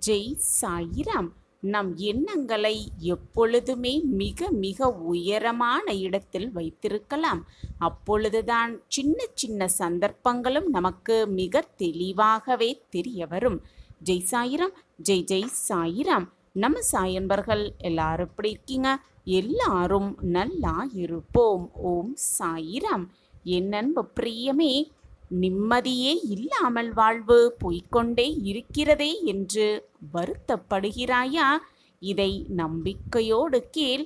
ஜெய் சாயிராம். நம் எண்ணங்களை எப்பொழுதுமே மிக மிக உயரமான இடத்தில் வைத்திருக்கலாம். அப்பொழுதுதான் சின்ன சின்ன சந்தர்ப்பங்களும் நமக்கு மிக தெளிவாகவே தெரிய வரும். ஜெய் சாயிராம், ஜெய் ஜெய் சாயிராம். நம்ம சாயன்பர்கள் எல்லாரும் எப்படி இருக்கீங்க? எல்லாரும் நல்லா இருப்போம். ஓம் சாயிராம். என் அன்பு பிரியமே, நிம்மதியே இல்லாமல் வாழ்வு போய்கொண்டே இருக்கிறதே என்று வருத்தப்படுகிறாயா? இதை நம்பிக்கையோடு கேள்.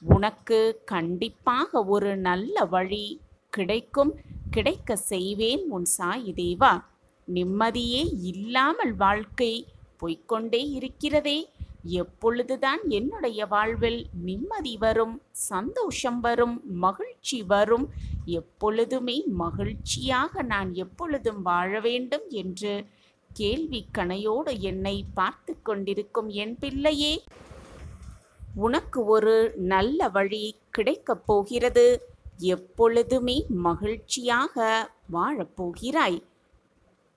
உனக்கு கண்டிப்பாக ஒரு நல்ல வழி கிடைக்கும், கிடைக்க செய்வேன் உன் சாயி தேவா. நிம்மதியே இல்லாமல் வாழ்க்கை போய்கொண்டே இருக்கிறதே, எப்பொழுதுதான் என்னுடைய வாழ்வில் நிம்மதி வரும், சந்தோஷம் வரும், மகிழ்ச்சி வரும், எப்பொழுதுமே மகிழ்ச்சியாக நான் எப்பொழுதும் வாழ வேண்டும் என்று கேள்வி கணையோடு என்னை பார்த்து கொண்டிருக்கும் என் பிள்ளையே, உனக்கு ஒரு நல்ல வழி கிடைக்கப் போகிறது. எப்பொழுதுமே மகிழ்ச்சியாக வாழப்போகிறாய்.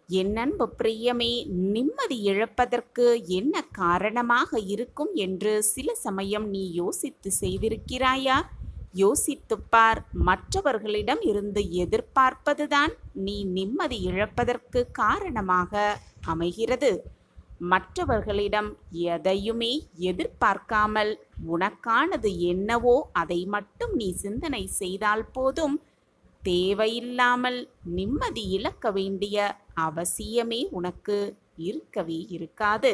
என் அன்பு பிரியமே, நிம்மதி இழப்பதற்கு என்ன காரணமாக இருக்கும் என்று சில சமயம் நீ யோசித்து செய்திருக்கிறாயா? யோசித்துப்பார். மற்றவர்களிடம் இருந்து எதிர்பார்ப்பதுதான் நீ நிம்மதி இழப்பதற்கு காரணமாக அமைகிறது. மற்றவர்களிடம் எதையுமே எதிர்பார்க்காமல் உனக்கானது என்னவோ அதை மட்டும் நீ சிந்தனை செய்தால் போதும். தேவையில்லாமல் நிம்மதி இழக்க வேண்டிய அவசியமே உனக்கு இருக்கவே இருக்காது.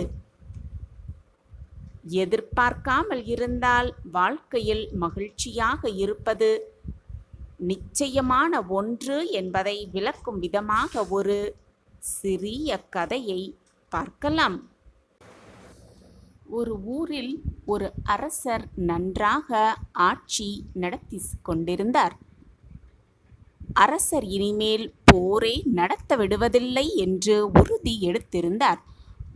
எதிர்பார்க்காமல் இருந்தால் வாழ்க்கையில் மகிழ்ச்சியாக இருப்பது நிச்சயமான ஒன்று என்பதை விளக்கும் விதமாக ஒரு சிறிய கதையை பார்க்கலாம். ஒரு ஊரில் ஒரு அரசர் நன்றாக ஆட்சி நடத்தி கொண்டிருந்தார். அரசர் இனிமேல் போரே நடத்த விடுவதில்லை என்று உறுதி எடுத்திருந்தார்.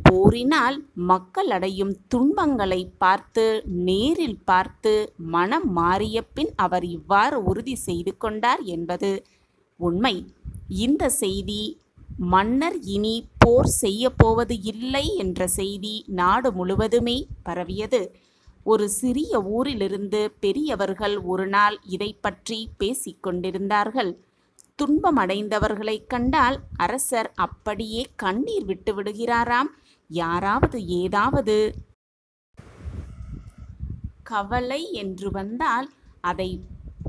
போரினால் மக்கள் அடையும் துன்பங்களை பார்த்து நேரில் பார்த்து மனம் மாறிய பின் அவர் இவ்வாறு உறுதி செய்து கொண்டார் என்பது உண்மை. இந்த செய்தி மன்னர் இனி போர் செய்ய போவது இல்லை என்ற செய்தி நாடு முழுவதுமே பரவியது. ஒரு சிறிய ஊரிலிருந்து பெரியவர்கள் ஒரு நாள் இதை பற்றி பேசிக் கொண்டிருந்தார்கள். துன்பம் அடைந்தவர்களை கண்டால் அரசர் அப்படியே கண்ணீர் விட்டு விடுகிறாராம். யாராவது ஏதாவது கவலை என்று வந்தால் அதை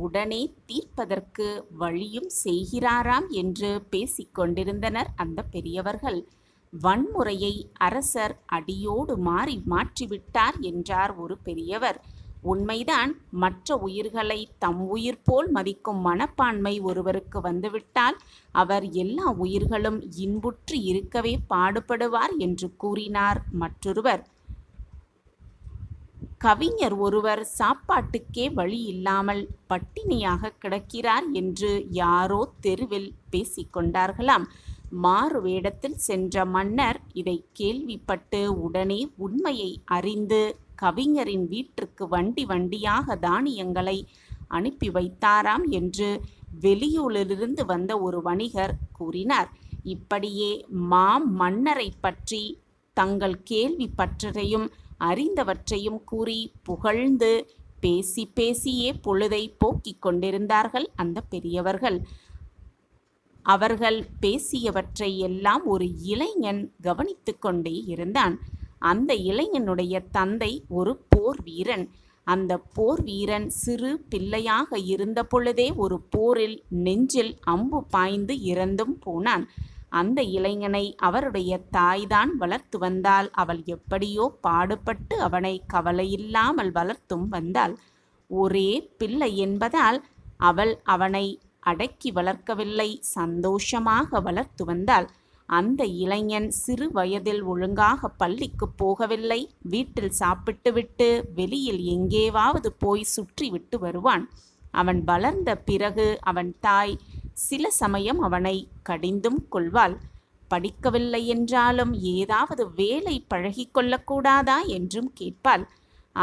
உடனே தீர்ப்பதற்கு வழியும் செய்கிறாராம் என்று பேசிக்கொண்டிருந்தனர் அந்த பெரியவர்கள். வன்முறையை அரசர் அடியோடு மாற்றிவிட்டார் என்றார் ஒரு பெரியவர். உண்மைதான். மற்ற உயிர்களை தம் உயிர் போல் மதிக்கும் மனப்பான்மை ஒருவருக்கு வந்துவிட்டால் அவர் எல்லா உயிர்களும் இன்புற்று இருக்கவே பாடுபடுவார் என்று கூறினார் மற்றொருவர். கவிஞர் ஒருவர் சாப்பாட்டுக்கே வழி இல்லாமல் பட்டினியாக கிடக்கிறார் என்று யாரோ தெருவில் பேசிக்கொண்டார்களாம். மாறு வேடத்தில் சென்ற மன்னர் இதை கேள்விப்பட்டு உடனே உண்மையை அறிந்து கவிஞரின் வீட்டிற்கு வண்டி வண்டியாக தானியங்களை அனுப்பி வைத்தாராம் என்று வெளியூரிலிருந்து வந்த ஒரு வணிகர் கூறினார். இப்படியே மன்னரை பற்றி தங்கள் கேள்விப்பட்டதையும் அறிந்தவற்றையும் கூறி புகழ்ந்து பேசி பேசியே பொழுதை போக்கிக் கொண்டிருந்தார்கள் அந்த பெரியவர்கள். அவர்கள் பேசியவற்றை எல்லாம் ஒரு இளைஞன் கவனித்து கொண்டே இருந்தான். அந்த இளைஞனுடைய தந்தை ஒரு போர் வீரன். அந்த போர் வீரன் சிறு பிள்ளையாக இருந்த பொழுதே ஒரு போரில் நெஞ்சில் அம்பு பாய்ந்து இறந்தும் போனான். அந்த இளைஞனை அவருடைய தாய்தான் வளர்த்து வந்தாள். அவள் எப்படியோ பாடுபட்டு அவனை கவலையில்லாமல் வளர்த்தும் வந்தாள். ஒரே பிள்ளை என்பதால் அவள் அவனை அடக்கி வளர்க்கவில்லை, சந்தோஷமாக வளர்த்து வந்தாள். அந்த இளைஞன் சிறு வயதில் ஒழுங்காக பள்ளிக்கு போகவில்லை. வீட்டில் சாப்பிட்டுவிட்டு வெளியில் எங்கேயாவது போய் சுற்றி விட்டு வருவான். அவன் வளர்ந்த பிறகு அவன் தாய் சில சமயம் அவனை கடிந்தும் கொள்வாள். படிக்கவில்லை என்றாலும் ஏதாவது வேலை பழகி கொள்ளக்கூடாதா என்றும் கேட்பாள்.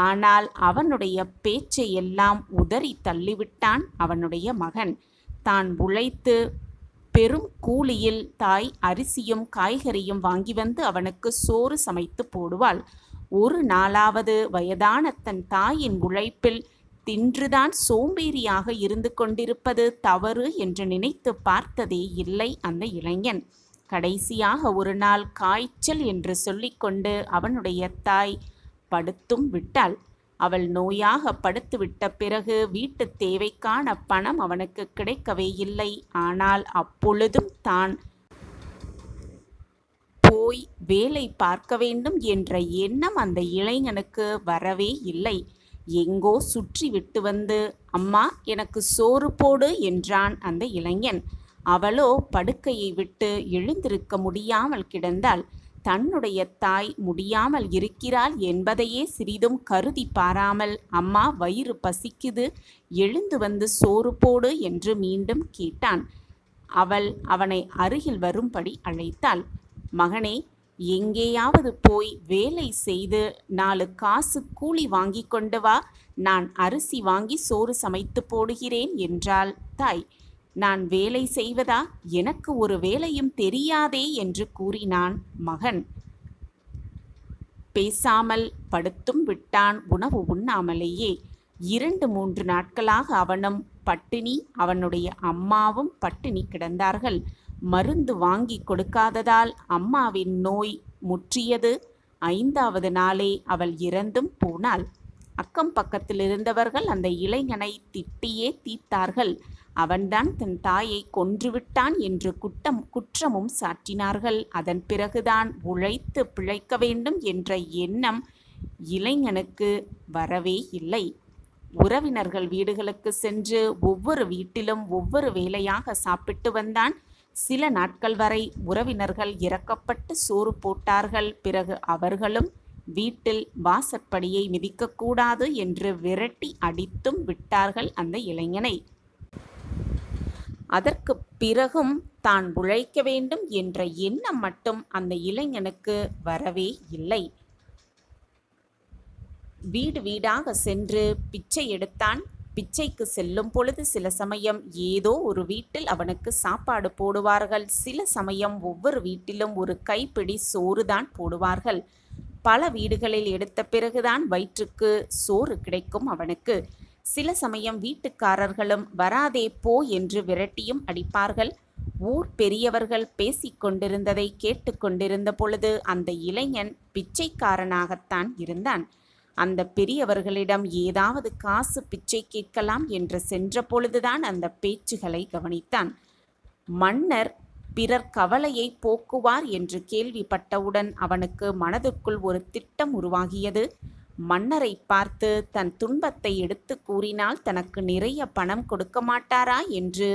ஆனால் அவனுடைய பேச்சை எல்லாம் உதறி தள்ளிவிட்டான் அவனுடைய மகன். தான் உழைத்து பெரும் கூலியில் தாய் அரிசியும் காய்கறியும் வாங்கி வந்து அவனுக்கு சோறு சமைத்து போடுவாள். ஒரு நாளாவது வயதான தன் தாயின் உழைப்பில் தின்றுதான் சோம்பேறியாக இருந்து கொண்டிருப்பது தவறு என்று நினைத்து பார்த்ததே இல்லை அந்த இளைஞன். கடைசியாக ஒரு நாள் காய்ச்சல் என்று சொல்லிக்கொண்டு அவனுடைய தாய் படுத்தும் விட்டாள். அவள் நோயாக படுத்துவிட்ட பிறகு வீட்டு தேவைக்கான பணம் அவனுக்கு கிடைக்கவே இல்லை. ஆனால் அப்பொழுதும் தான் போய் வேலை பார்க்க வேண்டும் என்ற எண்ணம் அந்த இளைஞனுக்கு வரவே இல்லை. எங்கோ சுற்றி விட்டு வந்து, அம்மா எனக்கு சோறு போடு என்றான் அந்த இளைஞன். அவளோ படுக்கையை விட்டு எழுந்திருக்க முடியாமல் கிடந்தாள். தன்னுடைய தாய் முடியாமல் இருக்கிறாள் என்பதையே சிறிதும் கருதி பாராமல், அம்மா வயிறு பசிக்குது, எழுந்து வந்து சோறு போடு என்று மீண்டும் கேட்டான். அவள் அவனை அருகில் வரும்படி அழைத்தாள். மகனே, எங்கேயாவது போய் வேலை செய்து 4 காசு கூலி வாங்கி கொண்டு வா, நான் அரிசி வாங்கி சோறு சமைத்து போடுகிறேன் என்றாள் தாய். நான் வேலை செய்வதா? எனக்கு ஒரு வேலையும் தெரியாதே என்று கூறினான் மகன். பேசாமல் படுத்தும் விட்டான் உணவு உண்ணாமலேயே. 2-3 நாட்களாக அவனும் பட்டினி, அவனுடைய அம்மாவும் பட்டினி கிடந்தார்கள். மருந்து வாங்கி கொடுக்காததால் அம்மாவின் நோய் முற்றியது. 5வது நாளே அவள் இறந்தும் போனாள். அக்கம் பக்கத்தில் இருந்தவர்கள் அந்த இளைஞனை திட்டியே தீர்த்தார்கள். அவன்தான் தன் தாயை கொன்றுவிட்டான் என்று குற்றமும் சாட்டினார்கள். அதன் பிறகுதான் உழைத்து பிழைக்க வேண்டும் என்ற எண்ணம் இளைஞனுக்கு வரவே இல்லை. உறவினர்கள் வீடுகளுக்கு சென்று ஒவ்வொரு வீட்டிலும் ஒவ்வொரு வேளையாக சாப்பிட்டு வந்தான். சில நாட்கள் வரை உறவினர்கள் இறக்கப்பட்டு சோறு போட்டார்கள். பிறகு அவர்களும் வீட்டில் வாசற்படியை மிதிக்கக்கூடாது என்று விரட்டி அடித்தும் விட்டார்கள் அந்த இளைஞனை. அதற்கு பிறகும் தான் உழைக்க வேண்டும் என்ற எண்ணம் மட்டும் அந்த இளைஞனுக்கு வரவே இல்லை. வீடு வீடாக சென்று பிச்சை எடுத்தான். பிச்சைக்கு செல்லும் பொழுது சில சமயம் ஏதோ ஒரு வீட்டில் அவனுக்கு சாப்பாடு போடுவார்கள். சில சமயம் ஒவ்வொரு வீட்டிலும் ஒரு கைப்பிடி சோறுதான் போடுவார்கள். பல வீடுகளில் எடுத்த பிறகுதான் வயிற்றுக்கு சோறு கிடைக்கும் அவனுக்கு. சில சமயம் வீட்டுக்காரர்களும் வராதே போ என்று விரட்டியும் அடிப்பார்கள். ஊர் பெரியவர்கள் பேசிக்கொண்டிருந்ததை கேட்டுக்கொண்டிருந்த பொழுது அந்த இளைஞன் பிச்சைக்காரனாகத்தான் இருந்தான். அந்த பெரியவர்களிடம் ஏதாவது காசு பிச்சை கேட்கலாம் என்று சென்ற பொழுதுதான் அந்த பேச்சுகளை கவனித்தான். மன்னர் பிறர் கவலையை போக்குவார் என்று கேள்விப்பட்டவுடன் அவனுக்கு மனதுக்குள் ஒரு திட்டம் உருவாகியது. மன்னரை பார்த்து தன் துன்பத்தை எடுத்து கூறினால் தனக்கு நிறைய பணம் கொடுக்க மாட்டாரா என்று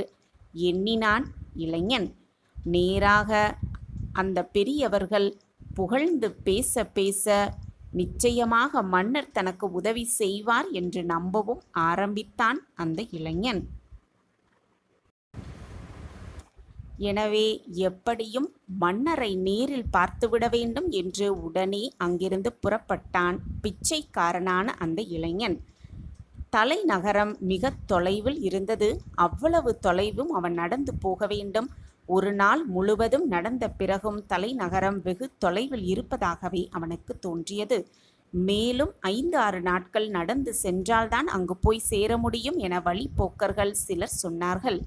எண்ணினான் இளைஞன். நேராக அந்த பெரியவர்கள் புகழ்ந்து பேச பேச நிச்சயமாக மன்னர் தனக்கு உதவி செய்வார் என்று நம்பவும் ஆரம்பித்தான் அந்த இளைஞன். எனவே எப்படியும் மன்னரை நேரில் பார்த்துவிட வேண்டும் என்று உடனே அங்கிருந்து புறப்பட்டான் பிச்சைக்காரனான அந்த இளைஞன். தலைநகரம் மிக தொலைவில் இருந்தது. அவ்வளவு தொலைவும் அவன் நடந்து போக வேண்டும். ஒரு நாள் முழுவதும் நடந்த பிறகும் தலைநகரம் வெகு தொலைவில் இருப்பதாகவே அவனுக்கு தோன்றியது. மேலும் 5-6 நாட்கள் நடந்து சென்றால்தான் அங்கு போய் சேர முடியும் என வழிப்போக்கர்கள் சிலர் சொன்னார்கள்.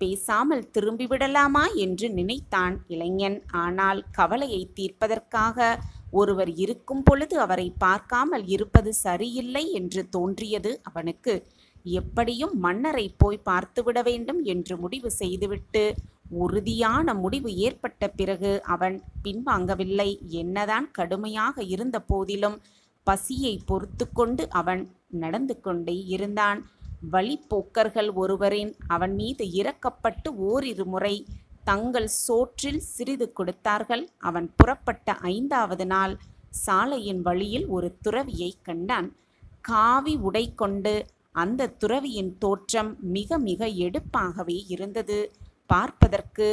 பேசாமல் திரும்பிவிடலாமா என்று நினைத்தான் இளைஞன். ஆனால் கவலையை தீர்ப்பதற்காக ஒருவர் இருக்கும் பொழுது அவரை பார்க்காமல் இருப்பது சரியில்லை என்று தோன்றியது அவனுக்கு. எப்படியும் மன்னரை போய் பார்த்துவிட வேண்டும் என்று முடிவு செய்துவிட்டு உறுதியான முடிவு ஏற்பட்ட பிறகு அவன் பின்வாங்கவில்லை. என்னதான் கடுமையாக இருந்த போதிலும் பசியை பொறுத்து கொண்டு அவன் நடந்து கொண்டே இருந்தான். வழிப்போக்கர்கள் ஒருவரின் அவன் மீது இறக்கப்பட்டு ஓரிரு முறை தங்கள் சோற்றில் சிறிது கொடுத்தார்கள். அவன் புறப்பட்ட 5வது நாள் சாலையின் வழியில் ஒரு துறவியை கண்டான். காவி உடை கொண்டு அந்த துறவியின் தோற்றம் மிக மிக எடுப்பாகவே இருந்தது. பார்ப்பதற்கு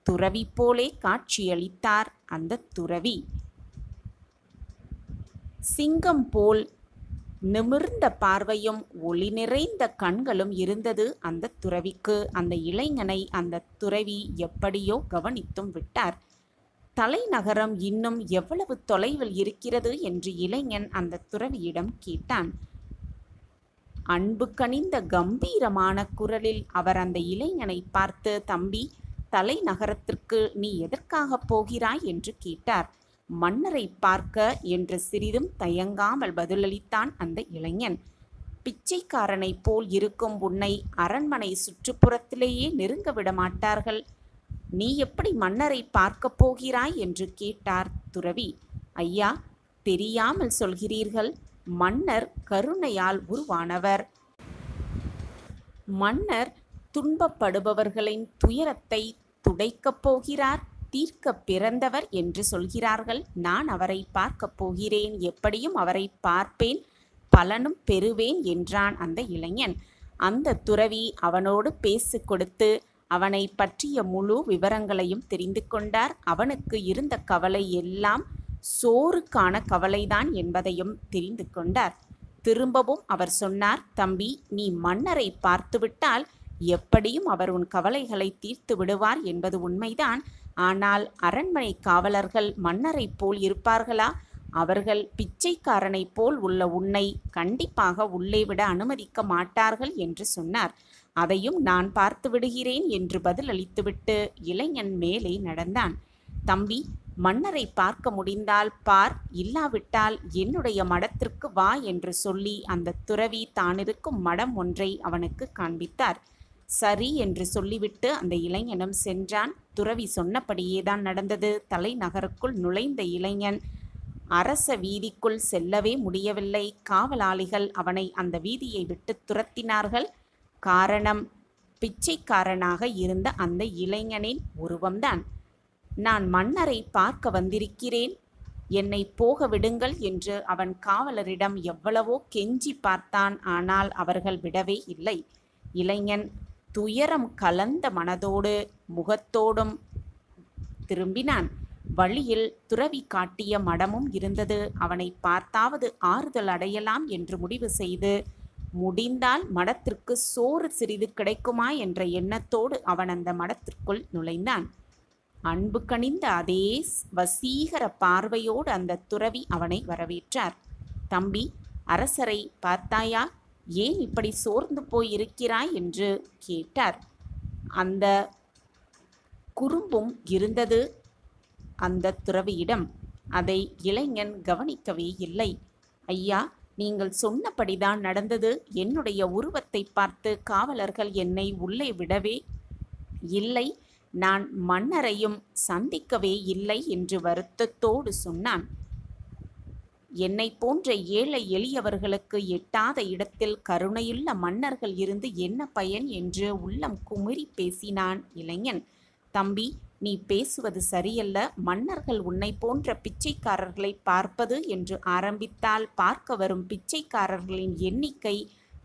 துறவி போலே காட்சியளித்தார் அந்த துறவி. சிங்கம் போல் நிமிர்ந்த பார்வையும் ஒளி நிறைந்த கண்களும் இருந்தது அந்த துறவிக்கு. அந்த இளைஞனை அந்த துறவி எப்படியோ கவனித்தும் விட்டார். தலைநகரம் இன்னும் எவ்வளவு தொலைவில் இருக்கிறது என்று இளைஞன் அந்த துறவியிடம் கேட்டான். அன்பு கனிந்த கம்பீரமான குரலில் அவர் அந்த இளைஞனை பார்த்து, தம்பி, தலைநகரத்திற்கு நீ எதற்காக போகிறாய் என்று கேட்டார். மன்னரை பார்க்க என்று சிறிதும் தயங்காமல் பதிலளித்தான் அந்த இளைஞன். பிச்சைக்காரனைப் போல் இருக்கும் உன்னை அரண்மனை சுற்றுப்புறத்திலேயே நெருங்க விட மாட்டார்கள். நீ எப்படி மன்னரை பார்க்கப் போகிறாய் என்று கேட்டார் துறவி. ஐயா, தெரியாமல் சொல்கிறீர்கள். மன்னர் கருணையால் உருவானவர். மன்னர் துன்பப்படுபவர்களின் துயரத்தை துடைக்கப் போகிறார், தீர்க்க பிறந்தவர் என்று சொல்கிறார்கள். நான் அவரை பார்க்கப் போகிறேன். எப்படியும் அவரை பார்ப்பேன், பலனும் பெறுவேன் என்றான் அந்த இளைஞன். அந்த துறவி அவனோடு பேசி கொடுத்து அவனை பற்றிய முழு விவரங்களையும் தெரிந்து கொண்டார். அவனுக்கு இருந்த கவலை எல்லாம் சோறுக்கான கவலைதான் என்பதையும் தெரிந்து கொண்டார். திரும்பவும் அவர் சொன்னார், தம்பி, நீ மன்னரை பார்த்துவிட்டால் எப்படியும் அவர் உன் கவலைகளை தீர்த்து விடுவார் என்பது உண்மைதான். ஆனால் அரண்மனை காவலர்கள் மன்னரைப் போல் இருப்பார்களா? அவர்கள் பிச்சைக்காரனைப் போல் உள்ள உன்னை கண்டிப்பாக உள்ளே விட அனுமதிக்க மாட்டார்கள் என்று சொன்னார். அதையும் நான் பார்த்து விடுகிறேன் என்று பதிலளித்துவிட்டு இளைஞன் மேலே நடந்தான். தம்பி, மன்னரை பார்க்க முடிந்தால் பார், இல்லாவிட்டால் என்னுடைய மடத்திற்கு வா என்று சொல்லி அந்த துறவி தானிருக்கும் மடம் ஒன்றை அவனுக்கு காண்பித்தார். சரி என்று சொல்லிவிட்டு அந்த இளைஞனும் சென்றான். துறவி சொன்னபடியேதான் நடந்தது. தலைநகருக்குள் நுழைந்த இளைஞன் அரச வீதிக்குள் செல்லவே முடியவில்லை. காவலாளிகள் அவனை அந்த வீதியை விட்டு துரத்தினார்கள். காரணம், பிச்சைக்காரனாக இருந்த அந்த இளைஞனின் உருவம்தான். நான் மன்னரை பார்க்க வந்திருக்கிறேன், என்னை போக விடுங்கள் என்று அவன் காவலரிடம் எவ்வளவோ கெஞ்சி பார்த்தான். ஆனால் அவர்கள் விடவே இல்லை. இளைஞன் துயரம் கலந்த மனதோடு முகத்தோடும் திரும்பினான். வழியில் துறவி காட்டிய மடமும் இருந்தது. அவனை பார்த்தாவது ஆறுதல் அடையலாம் என்று முடிவு செய்து, முடிந்தால் மடத்திற்கு சோறு சிறிது கிடைக்குமா என்ற எண்ணத்தோடு அவன் அந்த மடத்திற்குள் நுழைந்தான். அன்பு கனிந்த அதே வசீகர பார்வையோடு அந்த துறவி அவனை வரவேற்றார். தம்பி, அரசரை பார்த்தாயா? ஏன் இப்படி சோர்ந்து போயிருக்கிறாய் என்று கேட்டார். அந்த குறும்பும் இருந்தது அந்த துறவியிடம். அதை இளைஞன் கவனிக்கவே இல்லை. ஐயா, நீங்கள் சொன்னபடிதான் நடந்தது. என்னுடைய உருவத்தை பார்த்து காவலர்கள் என்னை உள்ளே விடவே இல்லை. நான் மன்னரையும் சந்திக்கவே இல்லை என்று வருத்தத்தோடு சொன்னான். என்னை போன்ற ஏழை எளியவர்களுக்கு எட்டாத இடத்தில் கருணையுள்ள மன்னர்கள் இருந்து என்ன பயன் என்று உள்ளம் குமுறி பேசினான் இளைஞன். தம்பி, நீ பேசுவது சரியல்ல. மன்னர்கள் உன்னை போன்ற பிச்சைக்காரர்களை பார்ப்பது என்று ஆரம்பித்தால் பார்க்க வரும் பிச்சைக்காரர்களின் எண்ணிக்கை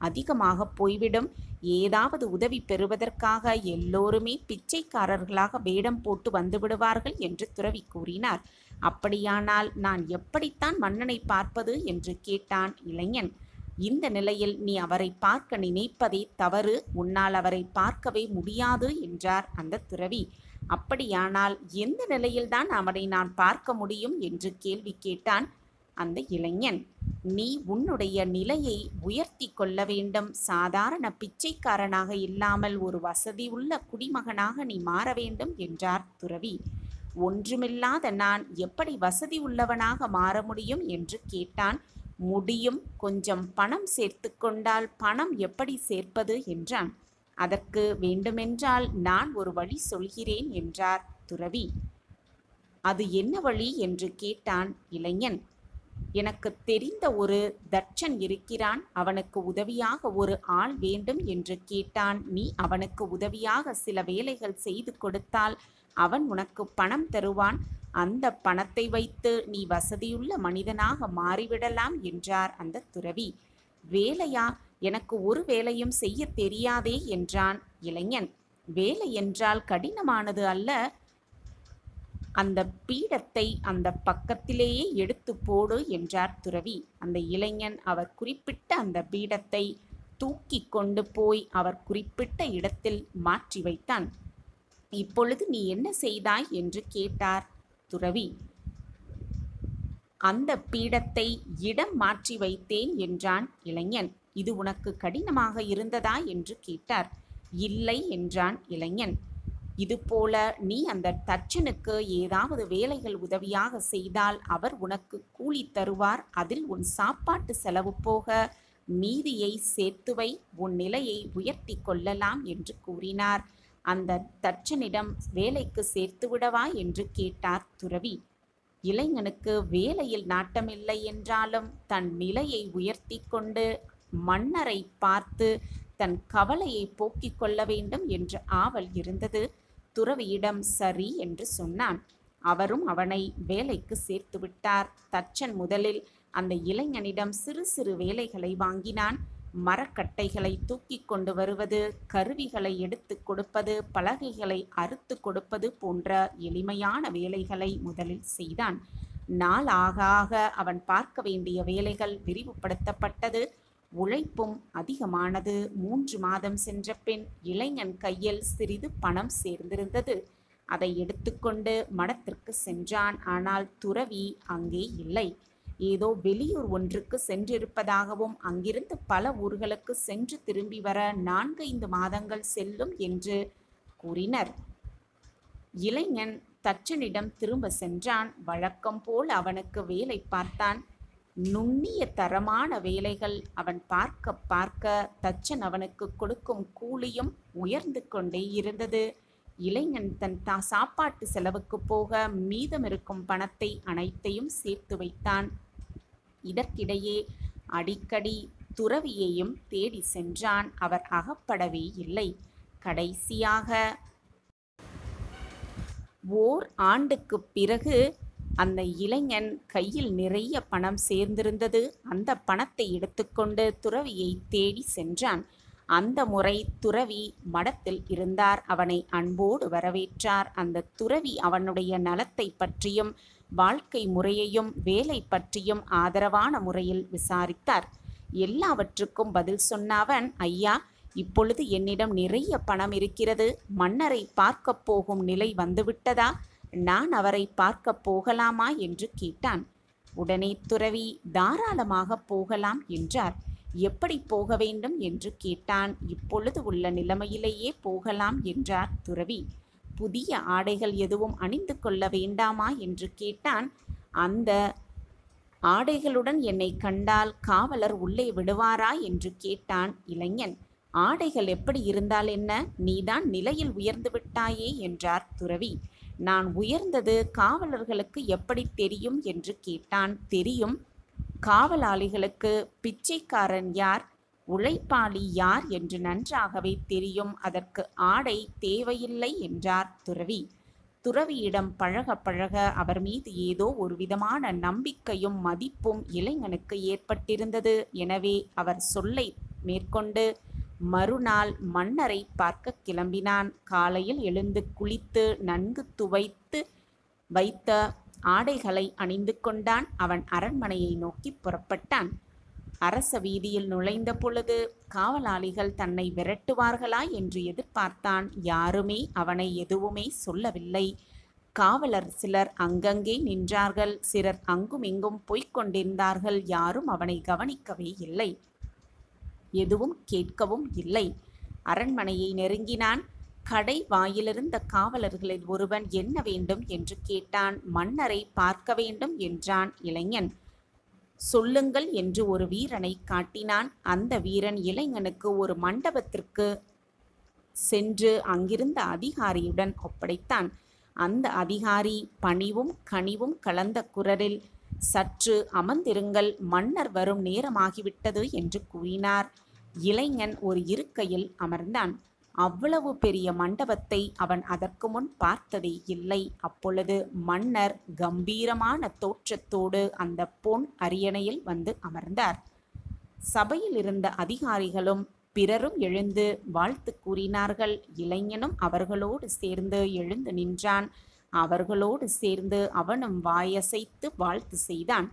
அதிகமாக போய்விடும். ஏதாவது உதவி பெறுவதற்காக எல்லோருமே பிச்சைக்காரர்களாக வேடம் போட்டு வந்துவிடுவார்கள் என்று துறவி கூறினார். அப்படியானால் நான் எப்படித்தான் மன்னனை பார்ப்பது என்று கேட்டான் இளைஞன். இந்த நிலையில் நீ அவரை பார்க்க நினைப்பதே தவறு. உன்னால் அவரை பார்க்கவே முடியாது என்றார் அந்த துறவி. அப்படியானால் எந்த நிலையில்தான் அவனை நான் பார்க்க முடியும் என்று கேள்வி கேட்டான் அந்த இளைஞன். நீ உன்னுடைய நிலையை உயர்த்தி கொள்ள வேண்டும். சாதாரண பிச்சைக்காரனாக இல்லாமல் ஒரு வசதி உள்ள குடிமகனாக நீ மாற வேண்டும் என்றார் துறவி. ஒன்றுமில்லாத நான் எப்படி வசதி உள்ளவனாக மாற முடியும் என்று கேட்டான். முடியும், கொஞ்சம் பணம் சேர்த்து கொண்டால். பணம் எப்படி சேர்ப்பது என்றான். அதற்கு வேண்டுமென்றால் நான் ஒரு வழி சொல்கிறேன் என்றார் துறவி. அது என்ன வழி என்று கேட்டான் இளைஞன். எனக்கு தெரிந்த ஒரு தட்சன் இருக்கிறான். அவனுக்கு உதவியாக ஒரு ஆள் வேண்டும் என்று கேட்டான். நீ அவனுக்கு உதவியாக சில வேலைகள் செய்து கொடுத்தால் அவன் உனக்கு பணம் தருவான். அந்த பணத்தை வைத்து நீ வசதியுள்ள மனிதனாக மாறிவிடலாம் என்றார் அந்த துறவி. வேலையா? எனக்கு ஒரு வேலையும் செய்ய தெரியாதே என்றான் இளைஞன். வேலை என்றால் கடினமானது அல்ல. அந்த பீடத்தை அந்த பக்கத்திலேயே எடுத்து போடு என்றார் துறவி. அந்த இளைஞன் அவர் குறிப்பிட்ட அந்த பீடத்தை தூக்கி கொண்டு போய் அவர் குறிப்பிட்ட இடத்தில் மாற்றி வைத்தான். இப்பொழுது நீ என்ன செய்தாய் என்று கேட்டார் துறவி. அந்த பீடத்தை இடம் மாற்றி வைத்தேன் என்றான் இளைஞன். இது உனக்கு கடினமாக இருந்ததா என்று கேட்டார். இல்லை என்றான் இளைஞன். இதுபோல நீ அந்த தச்சனுக்கு ஏதாவது வேலைகள் உதவியாக செய்தால் அவர் உனக்கு கூலி தருவார். அதில் உன் சாப்பாட்டு செலவு போக மீதியை சேர்த்துவை, உன் நிலையை உயர்த்தி கொள்ளலாம் என்று கூறினார். அந்த தச்சனிடம் வேலைக்கு சேர்த்து விடவா என்று கேட்டார் துறவி. இளைஞனுக்கு வேலையில் நாட்டமில்லை என்றாலும் தன் நிலையை உயர்த்தி கொண்டு மன்னரை பார்த்து தன் கவலையை போக்கிக் கொள்ள வேண்டும் என்ற ஆவல் இருந்தது. துறவியிடம் சரி என்று சொன்னான். அவரும் அவனை வேலைக்கு சேர்த்து விட்டார். தச்சன் முதலில் அந்த இளைஞனிடம் சிறு சிறு வேலைகளை வாங்கினான். மரக்கட்டைகளை தூக்கி கொண்டு வருவது, கருவிகளை எடுத்து கொடுப்பது, பலகைகளை அறுத்து கொடுப்பது போன்ற எளிமையான வேலைகளை முதலில் செய்தான். நாள் ஆக ஆக அவன் பார்க்க வேண்டிய வேலைகள் விரிவுபடுத்தப்பட்டது. உழைப்பும் அதிகமானது. 3 மாதம் சென்ற பின் இளைஞன் கையில் சிறிது பணம் சேர்ந்திருந்தது. அதை எடுத்துக்கொண்டு மடத்திற்கு சென்றான். ஆனால் துறவி அங்கே இல்லை. ஏதோ வெளியூர் ஒன்றுக்கு சென்றிருப்பதாகவும் அங்கிருந்து பல ஊர்களுக்கு சென்று திரும்பி வர 4-5 மாதங்கள் செல்லும் என்று கூறினர். இளைஞன் தச்சனிடம் திரும்ப சென்றான். வழக்கம் போல் அவனுக்கு வேலை பார்த்தான். நுண்ணிய தரமான வேலைகள். அவன் பார்க்க பார்க்க தச்சன் அவனுக்கு கொடுக்கும் கூலியும் உயர்ந்து கொண்டே இருந்தது. இளைஞன் தன் சாப்பாட்டு செலவுக்கு போக மீதமிருக்கும் பணத்தை அனைத்தையும் சேர்த்து வைத்தான். இதற்கிடையே அடிக்கடி துறவியையும் தேடி சென்றான். அவர் அகப்படவே இல்லை. கடைசியாக ஓர் ஆண்டுக்கு பிறகு அந்த இளைஞன் கையில் நிறைய பணம் சேர்ந்திருந்தது. அந்த பணத்தை எடுத்துக்கொண்டு துறவியை தேடி சென்றான். அந்த முறை துறவி மடத்தில் இருந்தார். அவனை அன்போடு வரவேற்றார். அந்த துறவி அவனுடைய நலத்தை பற்றியும் வாழ்க்கை முறையையும் வேலை பற்றியும் ஆதரவான முறையில் விசாரித்தார். எல்லாவற்றுக்கும் பதில் சொன்ன அவன், ஐயா, இப்பொழுது என்னிடம் நிறைய பணம் இருக்கிறது. மன்னரை பார்க்க போகும் நிலை வந்துவிட்டதா? நான் அவரை பார்க்க போகலாமா என்று கேட்டான். உடனே துறவி, தாராளமாக போகலாம் என்றார். எப்படி போக வேண்டும் என்று கேட்டான். இப்பொழுது உள்ள நிலைமையிலேயே போகலாம் என்றார் துறவி. புதிய ஆடைகள் எதுவும் அணிந்து கொள்ள வேண்டாமா என்று கேட்டான். அந்த ஆடைகளுடன் என்னை கண்டால் காவலர் உள்ளே விடுவாரா என்று கேட்டான் இளைஞன். ஆடைகள் எப்படி இருந்தால் என்ன, நீதான் நிலையில் உயர்ந்து விட்டாயே என்றார் துறவி. நான் உயர்ந்தது காவலர்களுக்கு எப்படி தெரியும் என்று கேட்டான். தெரியும். காவலாளிகளுக்கு பிச்சைக்காரன் யார், உழைப்பாளி யார் என்று நன்றாகவே தெரியும். அதற்கு ஆடை தேவையில்லை என்றார் துறவி. துறவியிடம் பழக பழக அவர் மீது ஏதோ ஒரு விதமான நம்பிக்கையும் மதிப்பும் இளைஞனுக்கு ஏற்பட்டிருந்தது. எனவே அவர் சொல்லை மேற்கொண்டு மறுநாள் மன்னரை பார்க்க கிளம்பினான். காலையில் எழுந்து குளித்து நன்கு துவைத்து வைத்த ஆடைகளை அணிந்து கொண்டான். அவன் அரண்மனையை நோக்கி புறப்பட்டான். அரச வீதியில் நுழைந்த பொழுது காவலாளிகள் தன்னை விரட்டுவார்களா என்று எதிர்பார்த்தான். யாருமே அவனை எதுவுமே சொல்லவில்லை. காவலர் சிலர் அங்கங்கே நின்றார்கள். சிலர் அங்கும் இங்கும் போய்க் கொண்டிருந்தார்கள். யாரும் அவனை கவனிக்கவே இல்லை, எதுவும் கேட்கவும் இல்லை. அரண்மனையை நெருங்கினான். கடை வாயிலிருந்த காவலர்களில் ஒருவன் என்ன வேண்டும் என்று கேட்டான். மன்னரை பார்க்க வேண்டும் என்றான் இளைஞன். சொல்லுங்கள் என்று ஒரு வீரனை காட்டினான். அந்த வீரன் இளைஞனுக்கு ஒரு மண்டபத்திற்கு சென்று அங்கிருந்த அதிகாரியுடன் ஒப்படைத்தான். அந்த அதிகாரி பணிவும் கனிவும் கலந்த குரலில், சற்று அமர்ந்திருங்கள், மன்னர் வரும் நேரமாகிவிட்டது என்று கூறினார். இளைஞன் ஒரு இருக்கையில் அமர்ந்தான். அவ்வளவு பெரிய மண்டபத்தை அவன் அதற்கு முன் பார்த்ததே இல்லை. அப்பொழுது மன்னர் கம்பீரமான தோற்றத்தோடு அந்த பொன் அரியணையில் வந்து அமர்ந்தார். சபையில் இருந்த அதிகாரிகளும் பிறரும் எழுந்து வாழ்த்து கூறினார்கள். இளைஞனும் அவர்களோடு சேர்ந்து எழுந்து நின்றான். அவர்களோடு சேர்ந்து அவனும் வாயசைத்து வாழ்த்து செய்தான்.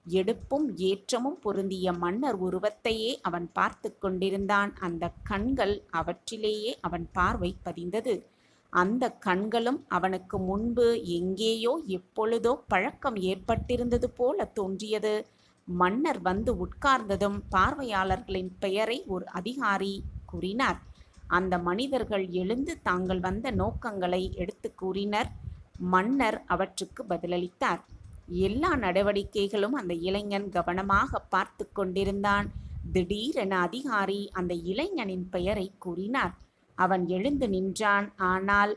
எடுப்பும் ஏற்றமும் பொருந்திய மன்னர் உருவத்தையே அவன் பார்த்து கொண்டிருந்தான். அந்த கண்கள், அவற்றிலேயே அவன் பார்வை பதிந்தது. அந்த கண்களும் அவனுக்கு முன்பு எங்கேயோ எப்பொழுதோ பழக்கம் ஏற்பட்டிருந்தது போல தோன்றியது. மன்னர் வந்து உட்கார்ந்ததும் பார்வையாளர்களின் பெயரை ஒரு அதிகாரி கூறினார். அந்த மனிதர்கள் எழுந்து தாங்கள் வந்த நோக்கங்களை எடுத்து கூறினர். மன்னர் அவற்றுக்கு பதிலளித்தார். எல்லா நடவடிக்கைகளும் அந்த இளைஞன் கவனமாக பார்த்து கொண்டிருந்தான். திடீரென அதிகாரி அந்த இளைஞனின் பெயரை கூறினார். அவன் எழுந்து நின்றான். ஆனால்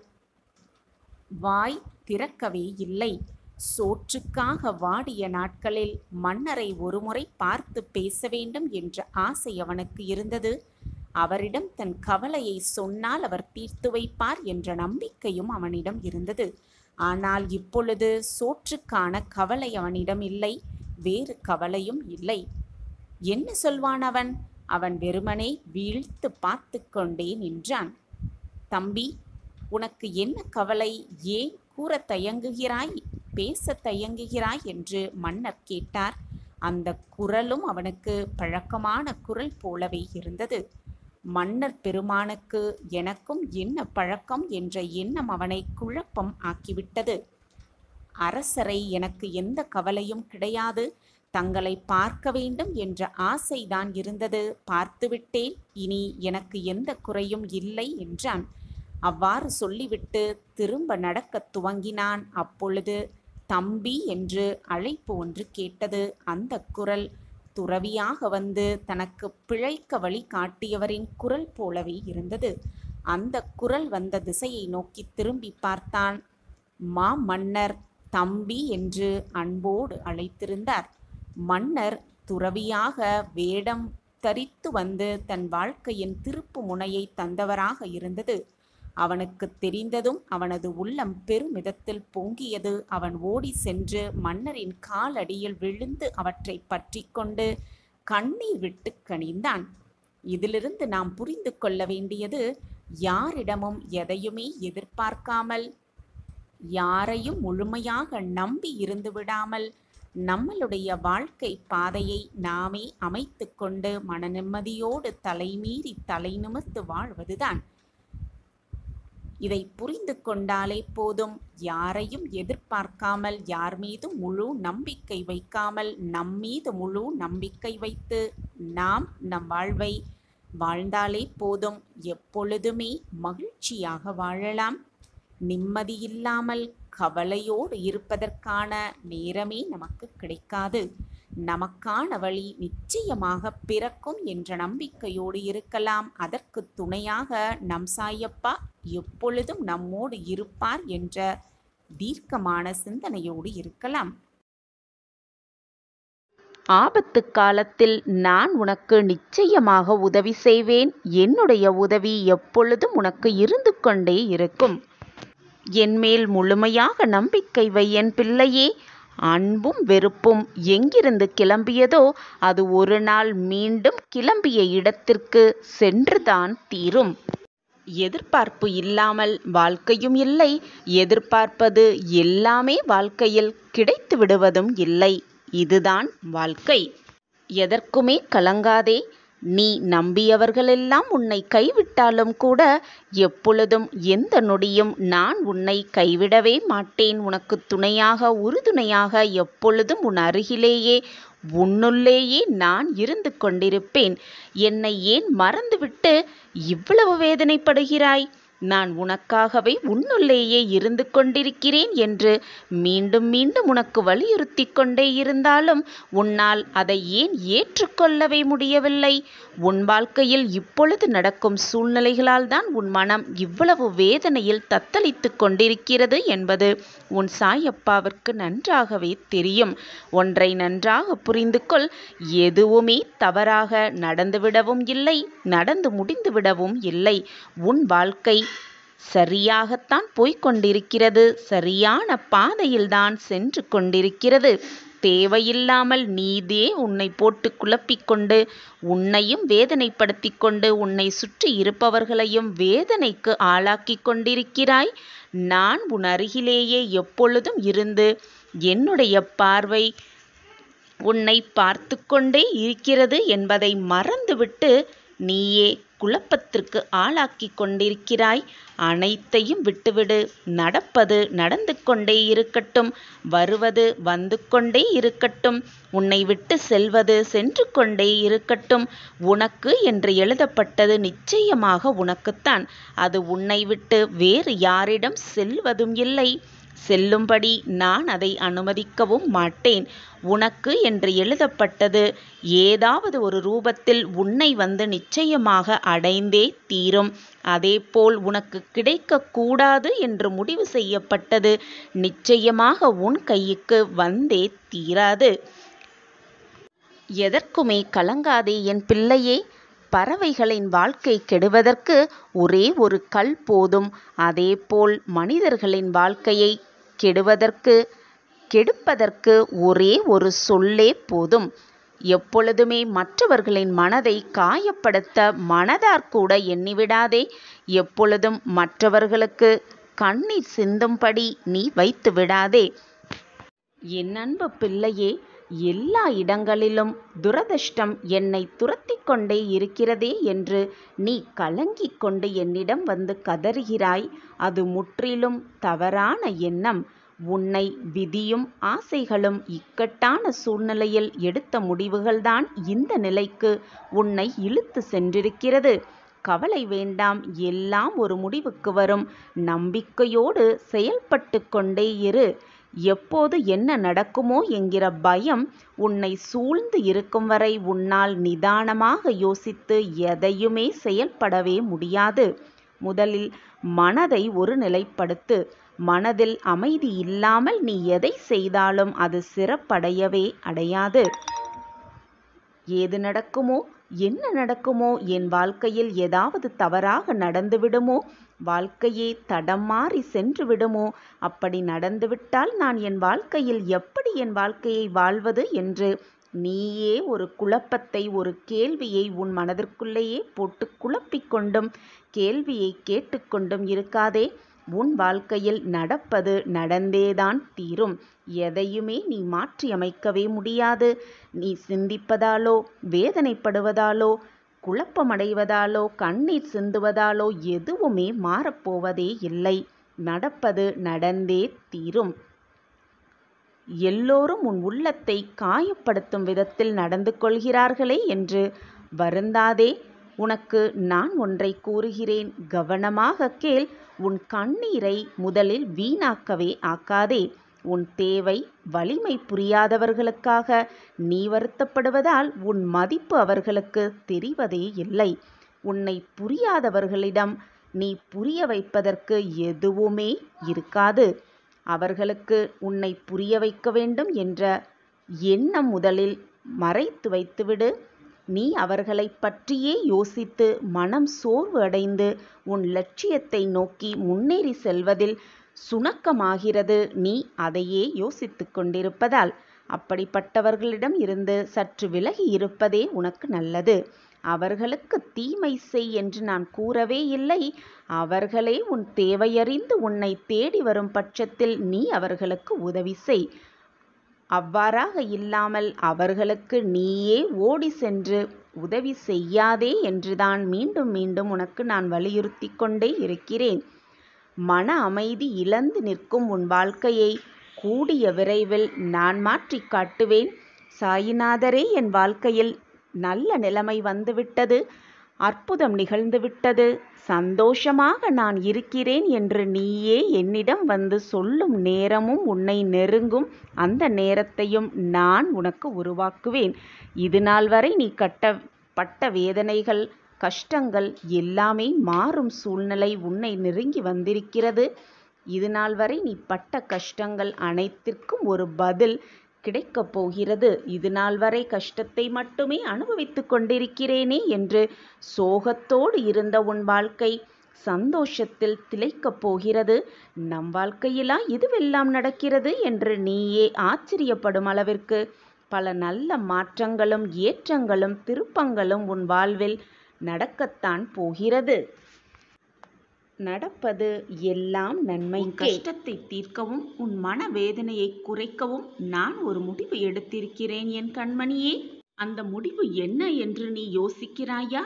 வாய் திறக்கவே இல்லை. சோற்றுக்காக வாடிய நாட்களில் மன்னரை ஒருமுறை பார்த்து பேச வேண்டும் என்ற ஆசை அவனுக்கு இருந்தது. அவரிடம் தன் கவலையை சொன்னால் அவர் தீர்த்து வைப்பார் என்ற நம்பிக்கையும் அவனிடம் இருந்தது. ஆனால் இப்பொழுது சோற்றுக்கான கவலை அவனிடம் இல்லை, வேறு கவலையும் இல்லை. என்ன சொல்வான் அவன்? அவன் வெறுமனே வீழ்த்து பார்த்து கொண்டே நின்றான். தம்பி, உனக்கு என்ன கவலை? ஏன் கூற தயங்குகிறாய், பேச தயங்குகிறாய் என்று மன்னர் கேட்டார். அந்த குரலும் அவனுக்கு பழக்கமான குரல் போலவே இருந்தது. மன்னர் பெருமானுக்கு எனக்கும் என்ன பழக்கம் என்ற எண்ணம் அவனை குழப்பம் ஆக்கிவிட்டது. அரசரை, எனக்கு எந்த கவலையும் கிடையாது, தங்களை பார்க்க வேண்டும் என்ற ஆசைதான் இருந்தது, பார்த்துவிட்டேன், இனி எனக்கு எந்த குறையும் இல்லை என்றான். அவ்வாறு சொல்லிவிட்டு திரும்ப நடக்கத் துவங்கினான். அப்பொழுது தம்பி என்று அழைப்பு ஒன்று கேட்டது. அந்த குரல் துறவியாக வந்து தனக்கு பிழைக்க வழி காட்டியவரின் குரல் போலவே இருந்தது. அந்த குரல் வந்த திசையை நோக்கி திரும்பி பார்த்தான். மன்னர் தம்பி என்று அன்போடு அழைத்திருந்தார். மன்னர் துறவியாக வேடம் தரித்து வந்து தன் வாழ்க்கையின் திருப்பு முனையை தந்தவராக இருந்தது அவனுக்கு தெரிந்ததும் அவனது உள்ளம் பெருமிதத்தில் பொங்கியது. அவன் ஓடி சென்று மன்னரின் காலடியில் விழுந்து அவற்றை பற்றி கொண்டு கண்ணீர் விட்டு கனிந்தான். இதிலிருந்து நாம் புரிந்து கொள்ள வேண்டியது, யாரிடமும் எதையுமே எதிர்பார்க்காமல், யாரையும் முழுமையாக நம்பி இருந்து விடாமல், நம்மளுடைய வாழ்க்கை பாதையை நாமே அமைத்து கொண்டு மன நிம்மதியோடு தலைமீறி தலை நிமிர்ந்து வாழ்வதுதான். இதை புரிந்து கொண்டாலே போதும். யாரையும் எதிர்பார்க்காமல், யார் மீதும் முழு நம்பிக்கை வைக்காமல், நம்மீது முழு நம்பிக்கை வைத்து நாம் நம் வாழ்வை வாழ்ந்தாலே போதும். எப்பொழுதுமே மகிழ்ச்சியாக வாழலாம். நிம்மதியில்லாமல் கவலையோடு இருப்பதற்கான நேரமே நமக்கு கிடைக்காது. நமக்கான வழி நிச்சயமாக பிறக்கும் என்ற நம்பிக்கையோடு இருக்கலாம். அதற்கு துணையாக நம் சாயப்பா எப்பொழுதும் நம்மோடு இருப்பார் என்ற தீர்க்கமான சிந்தனையோடு இருக்கலாம். ஆபத்து காலத்தில் நான் உனக்கு நிச்சயமாக உதவி செய்வேன். என்னுடைய உதவி எப்பொழுதும் உனக்கு இருந்து கொண்டே இருக்கும். என்மேல் முழுமையாக நம்பிக்கை வை என் பிள்ளையே. அன்பும் வெறுப்பும் எங்கிருந்து கிளம்பியதோ அது ஒரு நாள் மீண்டும் கிளம்பிய இடத்திற்கு சென்றுதான் தீரும். எதிர்பார்ப்பு இல்லாமல் வாழ்க்கையும் இல்லை. எதிர்பார்ப்பது எல்லாமே வாழ்க்கையில் கிடைத்து விடுவதும் இல்லை. இதுதான் வாழ்க்கை. எதற்குமே கலங்காதே. நீ நம்பியவர்களெல்லாம் உன்னை கைவிட்டாலும் கூட எப்பொழுதும் எந்த நொடியும் நான் உன்னை கைவிடவே மாட்டேன். உனக்கு துணையாக, உறுதுணையாக எப்பொழுதும் உன் அருகிலேயே, உன்னுள்ளேயே நான் இருந்து கொண்டிருப்பேன். என்னை ஏன் மறந்துவிட்டு இவ்வளவு வேதனைப்படுகிறாய்? நான் உனக்காகவே உன்னுள்ளேயே இருந்து கொண்டிருக்கிறேன் என்று மீண்டும் மீண்டும் உனக்கு வலியுறுத்தி கொண்டே இருந்தாலும் உன்னால் அதை ஏன் ஏற்றுக்கொள்ளவே முடியவில்லை? உன் வாழ்க்கையில் இப்பொழுது நடக்கும் சூழ்நிலைகளால் தான் உன் மனம் இவ்வளவு வேதனையில் தத்தளித்து கொண்டிருக்கிறது என்பது உன் சாயப்பாவிற்கு நன்றாகவே தெரியும். ஒன்றை நன்றாக புரிந்து கொள். எதுவுமே தவறாக நடந்துவிடவும் இல்லை, நடந்து முடிந்துவிடவும் இல்லை. உன் வாழ்க்கை சரியாகத்தான் போய்கொண்டிருக்கிறது. சரியான பாதையில்தான் சென்று கொண்டிருக்கிறது. தேவையில்லாமல் நீதே உன்னை போட்டு குழப்பிக்கொண்டு உன்னையும் வேதனைப்படுத்தி கொண்டு உன்னை சுற்றி இருப்பவர்களையும் வேதனைக்கு ஆளாக்கி கொண்டிருக்கிறாய். நான் உன் அருகிலேயே எப்பொழுதும் இருந்து என்னுடைய பார்வை உன்னை பார்த்து கொண்டே இருக்கிறது என்பதை மறந்துவிட்டு நீயே குழப்பத்திற்கு ஆளாக்கி கொண்டிருக்கிறாய். அனைத்தையும் விட்டுவிடு. நடப்பது நடந்து கொண்டே இருக்கட்டும், வருவது வந்து கொண்டே இருக்கட்டும், உன்னை விட்டு செல்வது சென்று கொண்டே இருக்கட்டும். உனக்கு என்று எழுதப்பட்டது நிச்சயமாக உனக்குத்தான். அது உன்னை விட்டு வேறு யாரிடம் செல்வதும் இல்லை. செல்லும்படி நான் அதை அனுமதிக்கவும் மாட்டேன். உனக்கு என்று எழுதப்பட்டது ஏதாவது ஒரு ரூபத்தில் உன்னை வந்து நிச்சயமாக அடைந்தே தீரும். அதேபோல் உனக்கு கிடைக்கக்கூடாது என்று முடிவு செய்யப்பட்டது நிச்சயமாக உன் கைக்கு வந்தே தீராது. எதற்குமே கலங்காதே என் பிள்ளையே. பறவைகளின் வாழ்க்கை கெடுவதற்கு ஒரே ஒரு கல் போதும். அதேபோல் மனிதர்களின் வாழ்க்கையை கெடுப்பதற்கு ஒரே ஒரு சொல்லே போதும். எப்பொழுதுமே மற்றவர்களின் மனதை காயப்படுத்த மனதார்கூட எண்ணிவிடாதே. எப்பொழுதும் மற்றவர்களுக்கு கண்ணீர் சிந்தும்படி நீ வைத்து விடாதே. என் அன்பு பிள்ளையே, எல்லா இடங்களிலும் துரதிர்ஷ்டம் என்னை துரத்தி கொண்டே இருக்கிறதே என்று நீ கலங்கிக் கொண்டு என்னிடம் வந்து கதறுகிறாய். அது முற்றிலும் தவறான எண்ணம். உன்னை விதியும் ஆசைகளும் இக்கட்டான சூழ்நிலையில் எடுத்த முடிவுகள்தான் இந்த நிலைக்கு உன்னை இழுத்து சென்றிருக்கிறது. கவலை வேண்டாம், எல்லாம் ஒரு முடிவுக்கு வரும். நம்பிக்கையோடு செயல்பட்டு கொண்டே இரு. எப்போது என்ன நடக்குமோ என்கிற பயம் உன்னை சூழ்ந்து இருக்கும் வரை உன்னால் நிதானமாக யோசித்து எதையுமே செயல்படவே முடியாது. முதலில் மனதை ஒரு நிலைப்படுத்து. மனதில் அமைதி இல்லாமல் நீ எதை செய்தாலும் அது சிறப்படையவே அடையாது. ஏது நடக்குமோ, என்ன நடக்குமோ, என் வாழ்க்கையில் ஏதாவது தவறாக நடந்துவிடுமோ, வாழ்க்கையே தடம் மாறி சென்று விடுமோ, அப்படி நடந்துவிட்டால் நான் என் வாழ்க்கையில் எப்படி என் வாழ்க்கையை வாழ்வது என்று நீயே ஒரு குழப்பத்தை, ஒரு கேள்வியை உன் மனதிற்குள்ளேயே போட்டு குழப்பிக்கொண்டும் கேள்வியை கேட்டுக்கொண்டும் இருக்காதே. உன் வாழ்க்கையில் நடப்பது நடந்தேதான் தீரும். எதையுமே நீ மாற்றியமைக்கவே முடியாது. நீ சிந்திப்பதாலோ, வேதனைப்படுவதாலோ, குழப்பமடைவதாலோ, கண்ணீர் சிந்துவதாலோ எதுவுமே மாறப்போவதே இல்லை. நடப்பது நடந்தே தீரும். எல்லோரும் உன் உள்ளத்தை காயப்படுத்தும் விதத்தில் நடந்து கொள்கிறார்களே என்று வருந்தாதே. உனக்கு நான் ஒன்றை கூறுகிறேன், கவனமாக கேள். உன் கண்ணீரை முதலில் வீணாக்கவே ஆக்காதே. உன் தேவை வலிமை புரியாதவர்களுக்காக நீ வருத்தப்படுவதால் உன் மதிப்பு அவர்களுக்கு தெரிவதே இல்லை. உன்னை புரியாதவர்களிடம் நீ புரிய வைப்பதற்கு எதுவுமே இருக்காது. அவர்களுக்கு உன்னை புரிய வைக்க வேண்டும் என்ற எண்ணம் முதலில் மறைத்து வைத்துவிடு. நீ அவர்களை பற்றியே யோசித்து மனம் சோர்வு அடைந்து உன் லட்சியத்தை நோக்கி முன்னேறி செல்வதில் சுணக்கமாகிறது. நீ அதையே யோசித்து கொண்டிருப்பதால் அப்படிப்பட்டவர்களிடம் இருந்து சற்று விலகி இருப்பதே உனக்கு நல்லது. அவர்களுக்கு தீமை செய் என்று நான் கூறவே இல்லை. அவர்களே உன் தேவையறிந்து உன்னை தேடி வரும் பட்சத்தில் நீ அவர்களுக்கு உதவி செய். அவ்வாறாக இல்லாமல் அவர்களுக்கு நீயே ஓடி சென்று உதவி செய்யாதே என்றுதான் மீண்டும் மீண்டும் உனக்கு நான் வலியுறுத்தி கொண்டே இருக்கிறேன். மன அமைதி இழந்து நிற்கும் உன் வாழ்க்கையை கூடிய விரைவில் நான் மாற்றி காட்டுவேன். சாயிநாதரே, என் வாழ்க்கையில் நல்ல நிலைமை வந்துவிட்டது, அற்புதம் நிகழ்ந்துவிட்டது, சந்தோஷமாக நான் இருக்கிறேன் என்று நீயே என்னிடம் வந்து சொல்லும் நேரமும் உன்னை நெருங்கும் அந்த நேரத்தையும் நான் உனக்கு உருவாக்குவேன். இது நாள் வரை நீ பட்ட வேதனைகள், கஷ்டங்கள் எல்லாமே மாறும் சூழ்நிலை உன்னை நெருங்கி வந்திருக்கிறது. இது நாள் வரை நீ பட்ட கஷ்டங்கள் அனைத்திற்கும் ஒரு பதில் கிடைக்கப் போகிறது. இது நாள் வரை கஷ்டத்தை மட்டுமே அனுபவித்து கொண்டிருக்கிறேனே என்று சோகத்தோடு இருந்த உன் வாழ்க்கை சந்தோஷத்தில் திளைக்கப் போகிறது. நம் வாழ்க்கையிலா இதுவெல்லாம் நடக்கிறது என்று நீயே ஆச்சரியப்படும் அளவிற்கு பல நல்ல மாற்றங்களும் ஏற்றங்களும் திருப்பங்களும் உன் வாழ்வில் நடக்கத்தான் போகிறது. நடப்பது எல்லாம் நன்மைக்கே. கஷ்டத்தை தீர்க்கவும் உன் மனவேதனையை குறைக்கவும் நான் ஒரு முடிவு எடுத்திருக்கிறேன் என் கண்மணியே. அந்த முடிவு என்ன என்று நீ யோசிக்கிறாயா?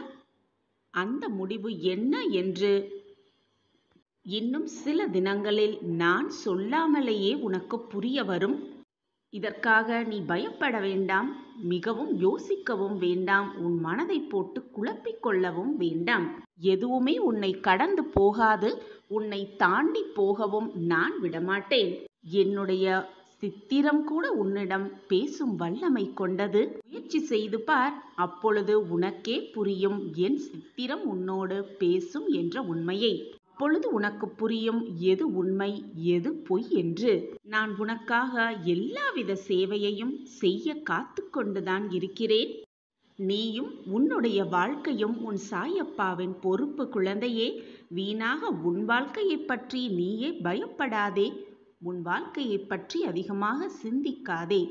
அந்த முடிவு என்ன என்று இன்னும் சில தினங்களில் நான் சொல்லாமலேயே உனக்கு புரிய வரும். இதற்காக நீ பயப்பட வேண்டாம், மிகவும் யோசிக்கவும் வேண்டாம், உன் மனதை போட்டு குழப்பிக் கொள்ளவும் வேண்டாம். எதுவுமே உன்னை கடந்து போகாது, உன்னை தாண்டி போகவும் நான் விடமாட்டேன். என்னுடைய சித்திரம் கூட உன்னிடம் பேசும் வல்லமை கொண்டது. முயற்சி செய்து பார், அப்பொழுது உனக்கே புரியும் என் சித்திரம் உன்னோடு பேசும் என்ற உண்மையை. அப்பொழுது உனக்கு புரியும் எது உண்மை எது பொய் என்று. நான் உனக்காக எல்லாவித சேவையையும் செய்ய காத்து கொண்டுதான் இருக்கிறேன். நீயும் உன்னுடைய வாழ்க்கையும் உன் சாயப்பாவின் பொறுப்பு குழந்தையே. வீணாக உன் வாழ்க்கையை பற்றி நீயே பயப்படாதே. உன் வாழ்க்கையை பற்றி அதிகமாக சிந்திக்காதே.